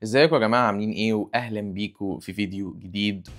ازيكم يا جماعة عاملين ايه واهلا بيكم في فيديو جديد.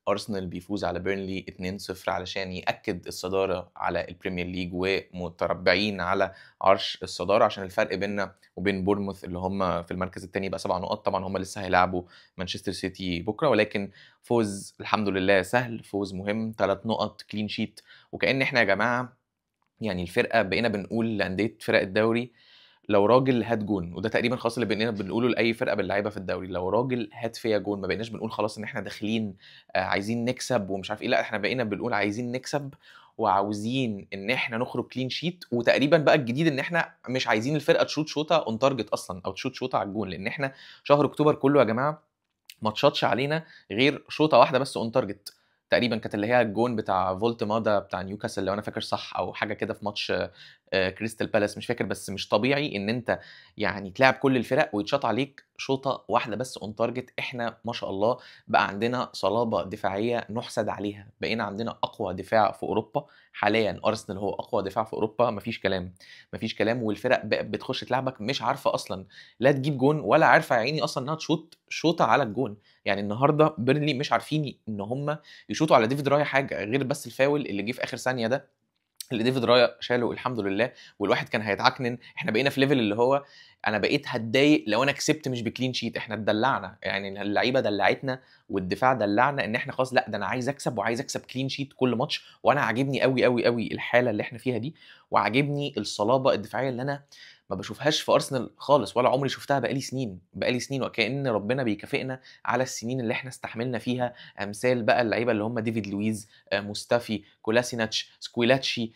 ارسنال بيفوز على بيرنلي 2-0 علشان يأكد الصدارة على البريمير ليج ومتربعين على عرش الصدارة عشان الفرق بيننا وبين بورنموث اللي هم في المركز الثاني بقى 7 نقط. طبعا هم لسه هيلعبوا مانشستر سيتي بكرة، ولكن فوز الحمد لله سهل، فوز مهم، 3 نقط كلين شيت. وكأن احنا يا جماعة يعني الفرقة بقينا بنقول لأندية فرق الدوري لو راجل هات جون، وده تقريبا خلاص اللي بقينا بنقوله لاي فرقه باللعيبه في الدوري، لو راجل هات فيا جون. ما بقيناش بنقول خلاص ان احنا داخلين عايزين نكسب ومش عارف ايه، لا احنا بقينا بنقول عايزين نكسب وعاوزين ان احنا نخرج كلين شيت. وتقريبا بقى الجديد ان احنا مش عايزين الفرقه تشوط شوطه اون تارجت اصلا او تشوط شوطه على الجون، لان احنا شهر اكتوبر كله يا جماعه ما اتشاطش علينا غير شوطه واحده بس اون تارجت. تقريبا كانت اللي هي الجون بتاع فولت مادا بتاع نيوكاسل لو انا فاكر صح، او حاجه كده في ماتش كريستال بالاس، مش فاكر. بس مش طبيعي ان انت يعني تلعب كل الفرق ويتشاط عليك شوطه واحده بس اون تارجت. احنا ما شاء الله بقى عندنا صلابه دفاعيه نحسد عليها، بقينا عندنا اقوى دفاع في اوروبا حاليا. ارسنال هو اقوى دفاع في اوروبا، مفيش كلام مفيش كلام. والفرق بقت بتخش تلعبك مش عارفه اصلا لا تجيب جون ولا عارفه يا عيني اصلا انها تشوط شوطه على الجون. يعني النهارده بيرنلي مش عارفين ان هم يشوطوا على ديفيد رايا حاجه غير بس الفاول اللي جه في اخر ثانيه ده، اللي ديفيد رايا شاله الحمد لله. والواحد كان هيتعكنن. احنا بقينا في ليفل اللي هو انا بقيت هتضايق لو انا كسبت مش بكلين شيت. احنا اتدلعنا، يعني اللعيبه دلعتنا والدفاع دلعنا ان احنا خلاص لا ده انا عايز اكسب وعايز اكسب كلين شيت كل ماتش. وانا عاجبني قوي قوي قوي الحاله اللي احنا فيها دي، وعاجبني الصلابه الدفاعيه اللي انا ما باشوفهاش في ارسنال خالص، ولا عمري شفتها بقالي سنين بقالي سنين. وكأن ربنا بيكافئنا على السنين اللي احنا استحملنا فيها امثال بقى اللعيبه اللي هم ديفيد لويز، مصطفي، كولاسيناتش، سكويلاتشي،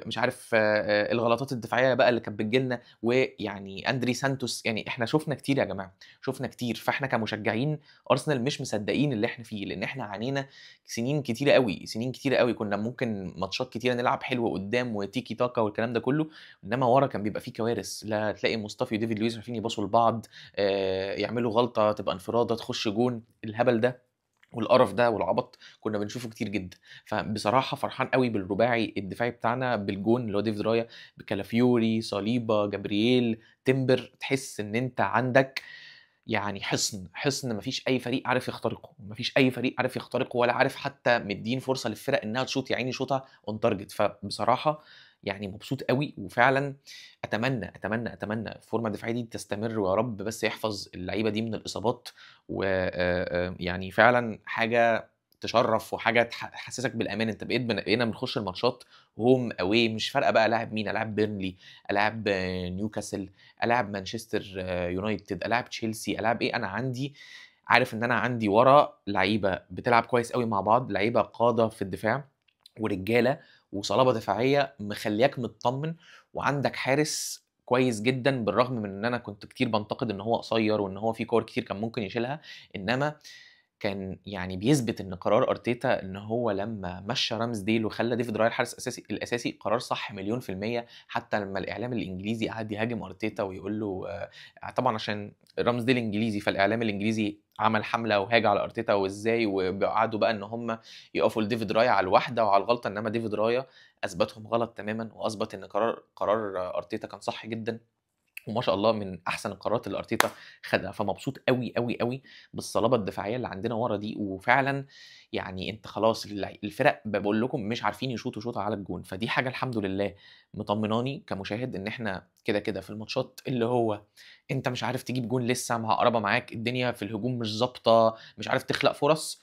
مش عارف الغلطات الدفاعيه بقى اللي كانت بتجي لنا، ويعني اندري سانتوس. يعني احنا شفنا كتير يا جماعه، شفنا كتير. فاحنا كمشجعين ارسنال مش مصدقين اللي احنا فيه، لان احنا عانينا سنين كتيره قوي، سنين كتيره قوي. كنا ممكن ماتشات كتيره نلعب حلو قدام وتيكي تاكا والكلام ده كله، انما ورا كان بيبقى فيه كوارث. لا تلاقي مصطفى وديفيد لويس عارفين يباصوا لبعض، يعملوا غلطه تبقى انفراده تخش جون. الهبل ده والقرف ده والعبط كنا بنشوفه كتير جدا. فبصراحه فرحان قوي بالرباعي الدفاعي بتاعنا بالجون اللي هو ديفيد رايا بكالافيوري صليبا جابرييل تمبر. تحس ان انت عندك يعني حصن مفيش اي فريق عارف يخترقه، مفيش اي فريق عارف يخترقه ولا عارف حتى مدين فرصه للفرق انها تشوط يا عيني شوطه اون تارجت. فبصراحه يعني مبسوط قوي، وفعلا اتمنى الفورمه الدفاعيه دي تستمر، ويا رب بس يحفظ اللعيبه دي من الاصابات. ويعني فعلا حاجه تشرف وحاجه تحسسك بالامان. انت بقينا بنخش الماتشات هوم اوي، مش فارقه بقى لاعب مين، العب بيرنلي، العب نيوكاسل، العب مانشستر يونايتد، العب تشيلسي، العب ايه، انا عندي عارف ان انا عندي ورا لعيبه بتلعب كويس قوي مع بعض، لعيبه قاده في الدفاع ورجاله وصلابه دفاعيه مخلياك مطمن. وعندك حارس كويس جدا بالرغم من ان انا كنت كتير بنتقد ان هو قصير وان هو في كور كتير كان ممكن يشيلها، انما كان يعني بيثبت ان قرار ارتيتا ان هو لما مشى رامزديل وخلى ديفيد راير الحارس الاساسي قرار صح مليون في المية. حتى لما الاعلام الانجليزي قعد يهاجم ارتيتا ويقول له طبعا عشان رامزديل انجليزي فالاعلام الانجليزي عمل حمله وهاج على ارتيتا وازاي، وقعدوا بقى ان هم يقفوا لديفيد رايا على الواحده وعلى الغلطه، انما ديفيد رايا اثبتهم غلط تماما واثبت ان قرار ارتيتا كان صح جدا. وما شاء الله من احسن القرارات اللي ارتيتا خدها. فمبسوط قوي قوي قوي بالصلابه الدفاعيه اللي عندنا ورا دي. وفعلا يعني انت خلاص الفرق بقول لكم مش عارفين يشوطوا شوطه على الجون، فدي حاجه الحمد لله مطمناني كمشاهد ان احنا كده كده في الماتشات اللي هو انت مش عارف تجيب جون، لسه معقربه معاك الدنيا في الهجوم مش ظابطه، مش عارف تخلق فرص،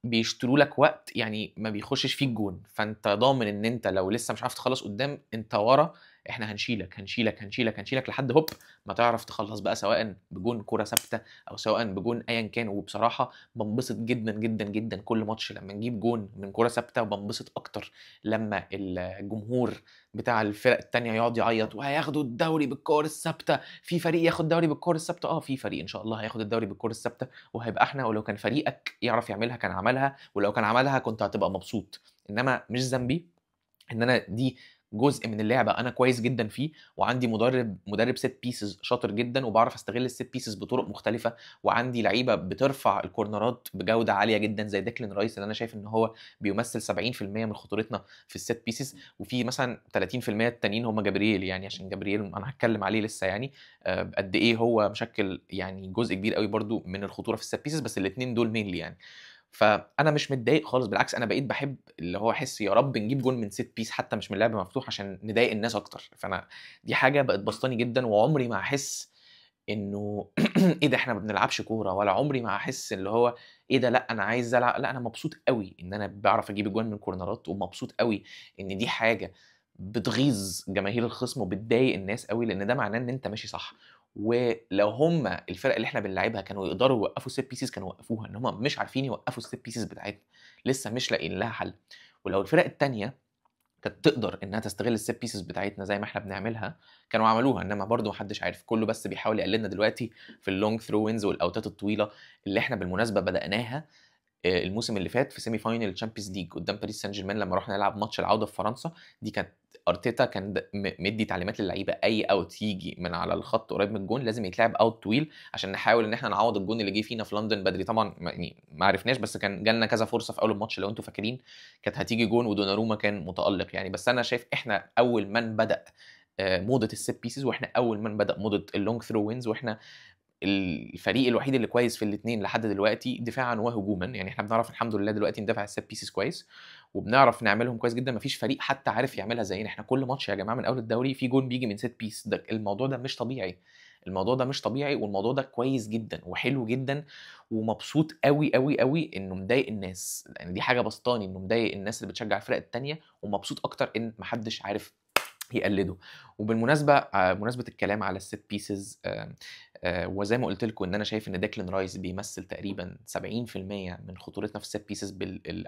بيشتروا لك وقت يعني ما بيخشش فيك جون. فانت ضامن ان انت لو لسه مش عارف تخلص قدام انت ورا احنا هنشيلك هنشيلك هنشيلك هنشيلك لحد هوب ما تعرف تخلص بقى، سواء بجون كرة ثابتة او سواء بجون ايا كان. وبصراحة بنبسط جدا جدا جدا كل ماتش لما نجيب جون من كرة ثابتة، وبنبسط اكتر لما الجمهور بتاع الفرق التانية يقعد يعيط وهياخدوا الدوري بالكور الثابتة. في فريق ياخد دوري بالكور الثابتة، في فريق ان شاء الله هياخد الدوري بالكور الثابتة وهيبقى احنا. ولو كان فريقك يعرف يعملها كان عملها، ولو كان عملها كنت هتبقى مبسوط. انما مش ذنبي ان انا دي جزء من اللعبة أنا كويس جدًا فيه، وعندي مدرب set pieces شاطر جدًا، وباعرف أستغل الset pieces بطرق مختلفة، وعندي لعيبة بترفع الكورنرات بجودة عالية جدًا زي ديكلان رايس اللي أنا شايف إن هو بيمثل 70% من خطورتنا في الset pieces، وفي مثلًا 30% التانيين هم جابرييل يعني، عشان جابرييل أنا هاتكلم عليه لسه يعني، قد إيه هو مشكِّل يعني جزء كبير أوي برضه من الخطورة في الset pieces، بس الاتنين دول mainly يعني. فأنا مش متضايق خالص، بالعكس أنا بقيت باحب اللي هو أحس يا رب نجيب جون من set piece حتى مش من لعب مفتوح عشان نضايق الناس أكتر، فأنا دي حاجة بقت باسطاني جدًا، وعمري ما هاحس إنه إيه ده إحنا ما بنلعبش كورة، ولا عمري ما هاحس اللي هو إيه ده لأ أنا عايز لأ أنا مبسوط أوي إن أنا باعرف أجيب أجوان من كورنرات، ومبسوط أوي إن دي حاجة بتغيظ جماهير الخصم وبتضايق الناس أوي، لإن ده معناه إن أنت ماشي صح. ولو هم الفرق اللي إحنا بنلاعبها كانوا يقدروا يوقّفوا الset pieces كانوا وقّفوها، إن هم مش عارفين يوقّفوا الset pieces بتاعتنا، لسه مش لاقيين لها حل. ولو الفرق التانية كانت تقدر إنها تستغل الset pieces بتاعتنا زي ما إحنا بنعملها، كانوا عملوها، إنما برضه ما حدش عارف، كُلّه بس بيحاول يقلدنا دلوقتي في الlong throw ins والأوتات الطويلة اللي إحنا بالمناسبة بدأناها الموسم اللي فات في semi final الChampions League قدّام باريس سان جيرمان لمّا رُحنا نلعب ماتش العودة في فرنسا، دي كانت أرتيتا كان مدّي تعليمات للعيبة أي out ييجي من على الخط قريب من الجون لازم يتلعب out طويل عشان نحاول إن إحنا نعوّض الجون اللي جه فينا في لندن بدري، طبعًا يعني ما عرفناش بس كان جالنا كذا فرصة في أول الماتش لو أنتم فاكرين، كانت هتيجي جون ودوناروما كان متألق يعني، بس أنا شايف إحنا أول من بدأ موضة الset pieces وإحنا أول من بدأ موضة الlong throw ins وإحنا الفريق الوحيد اللي كويس في الاتنين لحد دلوقتي دفاعًا وهجومًا، يعني إحنا بنعرف الحمد لله دلوقتي ندافع الset pieces كويس، وبنعرف نعملهم كويس جدًا، ما فيش فريق حتى عارف يعملها زينا، إحنا كل ماتش يا جماعة من أول الدوري في جون بييجي من set piece ده الموضوع ده مش طبيعي، الموضوع ده مش طبيعي والموضوع ده كويس جدًا وحلو جدًا، ومبسوط أوي، أوي، أوي إنه مضايق الناس، لإن دي حاجة باسطاني إنه مضايق الناس اللي بتشجع الفرق التانية، ومبسوط أكتر إن ما حدش عارف يقلّده. وبالمناسبة بمناسبة الكلام على الset pieces وزي ما قُلت لكم إن أنا شايف إن ديكلان رايس بيمثّل تقريبًا 70% من خطورتنا في الset pieces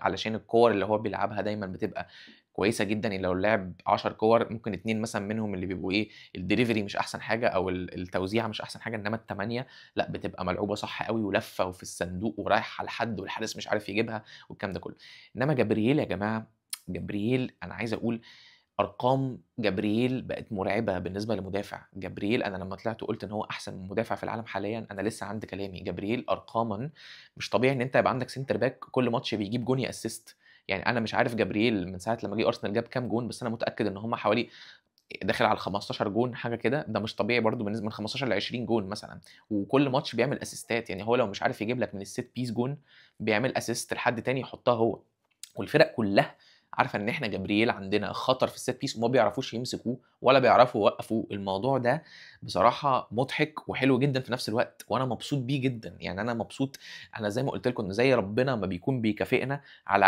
علشان الكور اللي هو بيلعبها دايمًا بتبقى كويسة جدًا، يعني لو لعب 10 كور ممكن 2 مثلًا منهم اللي بيبقوا إيه، الdelivery مش أحسن حاجة أو التوزيعة مش أحسن حاجة، إنّما ال8 لأ، بتبقى ملعوبة صح أوي ولافة وفي الصندوق ورايحة على الحد والحارس مش عارف يجيبها والكلام ده كُلّه. إنّما جابرييل يا جماعة، جابرييل أنا عايز أقول أرقام جابرييل بقت مرعبة بالنسبة لمدافع، جابرييل أنا لمّا طلعت وقُلت إن هو أحسن مدافع في العالم حاليًا، أنا لسه عند كلامي، جابرييل أرقامًا مش طبيعي إن أنت يبقى عندك center back كل ماتش بيجيب جون يأسيست، يعني أنا مش عارف جابرييل من ساعة لمّا جه أرسنال جاب كام جون، بس أنا متأكد إن هم حوالي داخل على ال15 جون حاجة كده، ده مش طبيعي برضه من 15 ل20 جون مثلًا، وكل ماتش بيعمل أسيستات، يعني هو لو مش عارف يجيب لك من الset piece جون، بيعمل assist لحد تاني يحطها هو، والفرق كلها عارفة إن إحنا جابرييل عندنا خطر في الset piece وما بيعرفوش يمسكوه ولا بيعرفوا يوقّفوه، الموضوع ده بصراحة مضحك وحلو جدًا في نفس الوقت، وأنا مبسوط بيه جدًا، يعني أنا مبسوط أنا زي ما قُلت لكم إن زي ربنا ما بيكون بيكافئنا على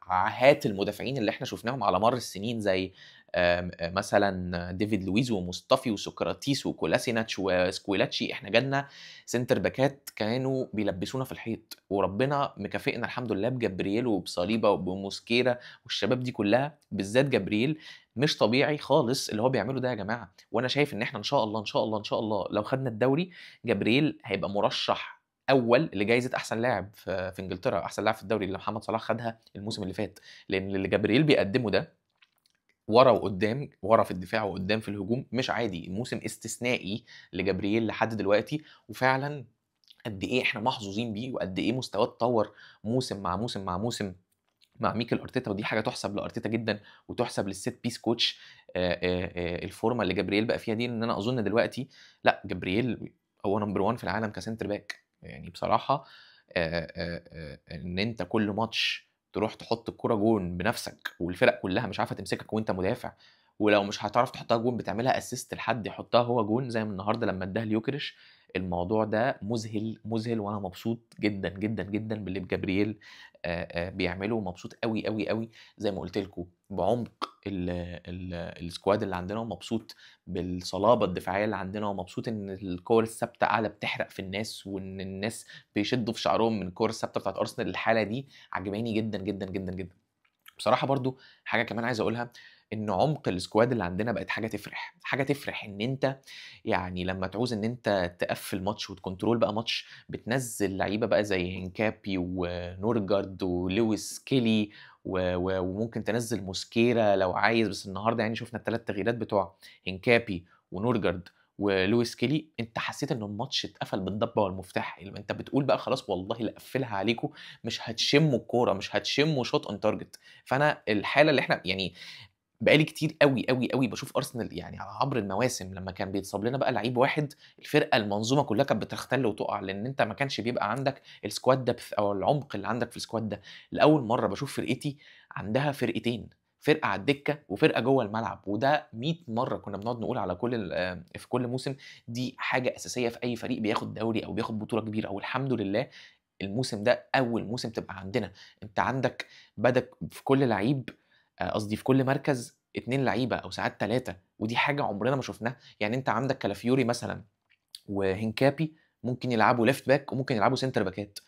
عاهات المدافعين اللي إحنا شُفناهم على مَر السنين زي مثلًا ديفيد لويز ومصطفي وسوكراتيس وكولاسيناتش وسكويلاتشي، إحنا جالنا سنتر باكات كانوا بيلبّسونا في الحيط، وربنا مكافئنا الحمد لله بجابرييل وبصليبة وبموسكيرا والشباب دي كلّها، بالذات جابرييل مش طبيعي خالص اللي هو بيعمله ده يا جماعة، وأنا شايف إن إحنا إن شاء الله، إن شاء الله، إن شاء الله لو خدنا الدوري، جابرييل هيبقى مرشّح أول لجايزة أحسن لاعب في إنجلترا، أحسن لاعب في الدوري اللي محمد صلاح خدها الموسم اللي فات، لإن اللي جابرييل بيقدّمه ده ورا وقدّام، ورا في الدفاع وقدّام في الهجوم، مش عادي، موسم استثنائي لجابرييل لحد دلوقتي، وفعلًا قد إيه إحنا محظوظين بيه، وقد إيه مستواه اتطوّر موسم مع موسم مع موسم مع ميكل أرتيتا، ودي حاجة تُحسب لأرتيتا جدًا، وتُحسب للset piece coach الفورمة اللي جابرييل بقى فيها دي، لإن أنا أظن دلوقتي لأ، جابرييل هو number one في العالم كcenter back يعني بصراحة إن أنت كل ماتش تروح تحط الكورة جون بنَفْسك، والفرق كلّها مش عارفة تمسكك وأنت مدافع، ولو مش هتعرف تحطها جون بتعملها assist لحد يحطها هو جون، زي ما النهارده لمّا ادّاها ليوكريش، الموضوع ده مُذهل، مُذهل، وأنا مبسوط جدًا، جدًا، جدًا باللي جابرييل بيعمله، ومبسوط أوي، أوي، أوي زي ما قُلت لكم بعمق الsquad اللي عندنا، ومبسوط بالصلابة الدفاعية اللي عندنا، ومبسوط إن الكور الثابتة قاعدة بتحرق في الناس، وإن الناس بيشدّوا في شعرهم من الكور الثابتة بتاعة أرسنال، الحالة دي عاجباني جدًا، جدًا، جدًا، جدًا. بصراحة برضه حاجة كمان عايز أقولها، إن عمق الsquad اللي عندنا بقت حاجة تفرح، حاجة تفرح إن أنت يعني لمّا تعوز إن أنت تقفّل ماتش وتكنترول بقى ماتش، بتنزّل لعيبة بقى زي هنكابي ونورجارد ولويس كيلي وممكن تنزّل موسكيرا لو عايز، بس النهارده يعني شُفنا ال3 تغييرات بتوع هنكابي ونورجارد ولويس كيلي، أنت حسّيت إن الماتش اتقفل بالضبة والمفتاح، أنت بتقول بقى خلاص والله لأقفّلها عليكم، مش هتشمّوا الكورة، مش هتشمّوا shot on target. فأنا الحالة اللي إحنا يعني بقى لي كتير أوي، أوي، أوي باشوف أرسنال يعني على عبر المواسم لمّا كان بيتصاب لنا بقى لعيب واحد، الفرقة المنظومة كلّها كانت بتختل وتُقع، لإن أنت ما كانش بيبقى عندك الsquad depth أو العمق اللي عندك في الsquad ده. لأول مرّة باشوف فرقتي عندها فرقتين، فرقة على الدكة وفرقة جوّه الملعب، وده 100 مرّة كنا بنقعد نقول على كل في كل موسم دي حاجة أساسية في أي فريق بياخد دوري أو بياخد بطولة كبيرة، والحمد لله الموسم ده أول موسم تبقى عندنا. أنت عندك بدك في كل لعيب قصدي في كل مركز 2 لعيبة أو ساعات 3، ودي حاجة عمرنا ما شُفناها. يعني أنت عندك كالافيوري مثلًا وهنكابي ممكن يلعبوا left back وممكن يلعبوا center باكات،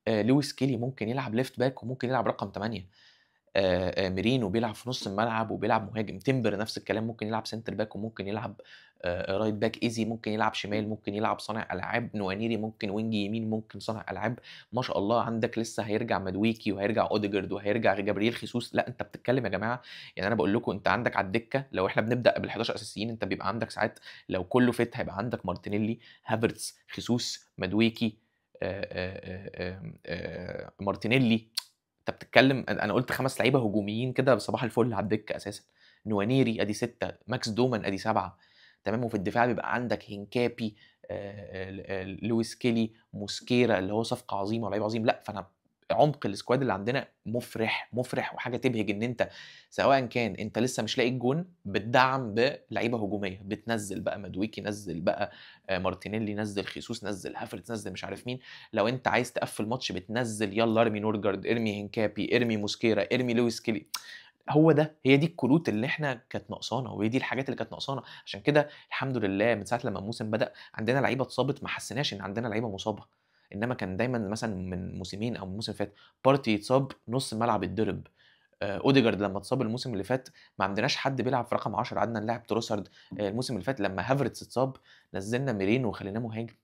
لويس كيلي ممكن يلعب left back وممكن يلعب رقم 8. ميرينو بيلعب في نُص الملعب وبيلعب مهاجم، تِمبر نفس الكلام ممكن يلعب center back وممكن يلعب right back، إيزي ممكن يلعب شمال، ممكن يلعب صانع ألعاب، نوانيري ممكن وينج يمين، ممكن صانع ألعاب. ما شاء الله عندك لسه هيرجع مادويكي وهيرجع أوديجارد وهيرجع جابرييل خيسوس. لأ أنت بتتكلم يا جماعة، يعني أنا باقول لكم أنت عندك على الدكة لو إحنا بنبدأ بال11 أساسيين، أنت بيبقى عندك ساعات لو كُلّه fit هيبقى عندك مارتينيلي، هافرتز، خيسوس، مادويكي، مارتينيلي. أنت بتتكلم أنا قُلت 5 لعيبة هجوميين كده صباح الفل على الدكة أساسًا، نوانيري أدي 6، ماكس دومان أدي 7، تمام. وفي الدفاع بيبقى عندك هنكابي، لويس كيلي، موسكيرا اللي هو صفقة عظيمة ولعيب عظيم. لأ، فأنا عمق الsquad اللي عندنا مُفرح، مُفرح وحاجة تبهج إن أنت سواء كان أنت لسه مش لاقي الجون، بتدعّم بلعيبة هجومية، بتنزّل بقى مادويكي، نزّل بقى مارتينيلي، نزّل خيسوس، نزّل هافرتز، نزّل مش عارف مين. لو أنت عايز تقفّل ماتش بتنزّل يالّا ارمي نورجارد، ارمي هنكابي، ارمي موسكيرا، ارمي لويس كيلي. هو ده، هي دي الكروت اللي إحنا كانت ناقصانا، وهي دي الحاجات اللي كانت ناقصانا. عشان كده الحمد لله من ساعة لمّا الموسم بدأ عندنا لعيبة اتصابت ما حسيناش إن عندنا لعيبة مصابة، إنما كان دايمًا مثلًا من موسمين أو من الموسم اللي فات بارتي يتصاب نُص الملعب يتضرب، أوديجارد لمّا اتصاب الموسم اللي فات ما عندناش حد بيلعب في رقم 10 قعدنا نلاعب تروسارد، الموسم اللي فات لمّا هافرتز اتصاب نزّلنا ميرينو وخليناه مهاجم.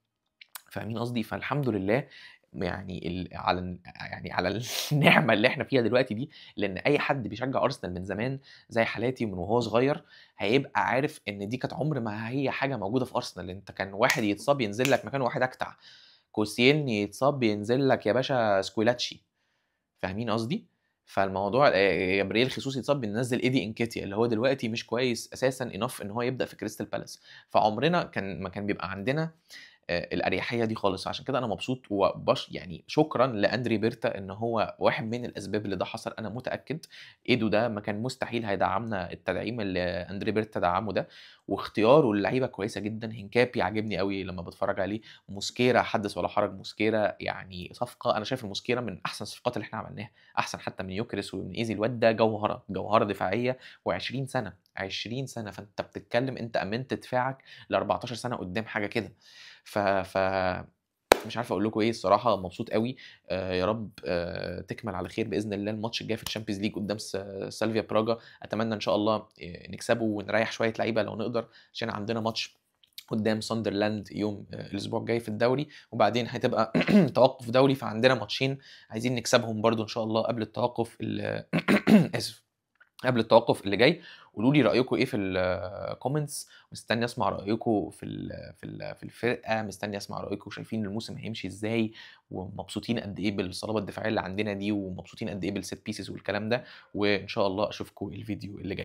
فاهمين قصدي؟ فالحمد لله يعني على النعمة اللي إحنا فيها دلوقتي دي، لإن أي حد بيشجّع أرسنال من زمان زي حالاتي ومن وهو صغير، هيبقى عارف إن دي كانت عمر ما هي حاجة موجودة في أرسنال. أنت كان واحد يتصاب ينزل لك مكانه واحد أجدع، كوسيلني يتصاب ينزل لك يا باشا سكويلاتشي. فاهمين قصدي؟ فالموضوع جابرييل خيسوس يتصاب بننزّل إيدي إنكيتيا اللي هو دلوقتي مش كويس أساسًا enough إن هو يبدأ في كريستال بالاس. فعمرنا ما كان بيبقى عندنا الأريحية دي خالص. عشان كده أنا مبسوط يعني شكرًا لأندري بيرتا إن هو واحد من الأسباب اللي ده حصل. أنا متأكد إيدو ده ما كان مستحيل هيدعّمنا التدعيم اللي أندري بيرتا دعّمه ده، واختياره للعيبة كويسة جدًا. هنكابي عاجبني أوي لمّا باتفرّج عليه، موسكيرا حدث ولا حرج، موسكيرا يعني صفقة أنا شايف الموسكيرا من أحسن الصفقات اللي إحنا عملناها، أحسن حتى من يوكريس ومن إيزي. الواد ده جوهرة، جوهرة دفاعية و20 سنة، 20 سنة، فأنت بتتكلم أنت أمِّنت دفاعك ل14 سنة قدّام حاجة كده. ف مش عارف أقول لكم إيه الصراحة، مبسوط أوي. يا رب تكمل على خير بإذن الله الماتش الجاي في الChampions League قدّام سالفيا براجا. أتمنى إن شاء الله نكسبه ونريّح شوية لعيبة لو نقدر، عشان عندنا ماتش قدّام ساندرلاند يوم الأسبوع الجاي في الدوري، وبعدين هتبقى توقُّف دوري، فعندنا ماتشين عايزين نكسبهم برضه إن شاء الله قبل التوقُّف آسف. قبل التوقُّف اللي جاي. قولوا لي رأيكم إيه في الcomments، مستني أسمع رأيكم في الفرقة، مستني أسمع رأيكم شايفين الموسم هيمشي إزاي، ومبسوطين قد إيه بالصلابة الدفاعية اللي عندنا دي، ومبسوطين قد إيه بالset pieces والكلام ده. وإن شاء الله أشوفكم الفيديو اللي جاي.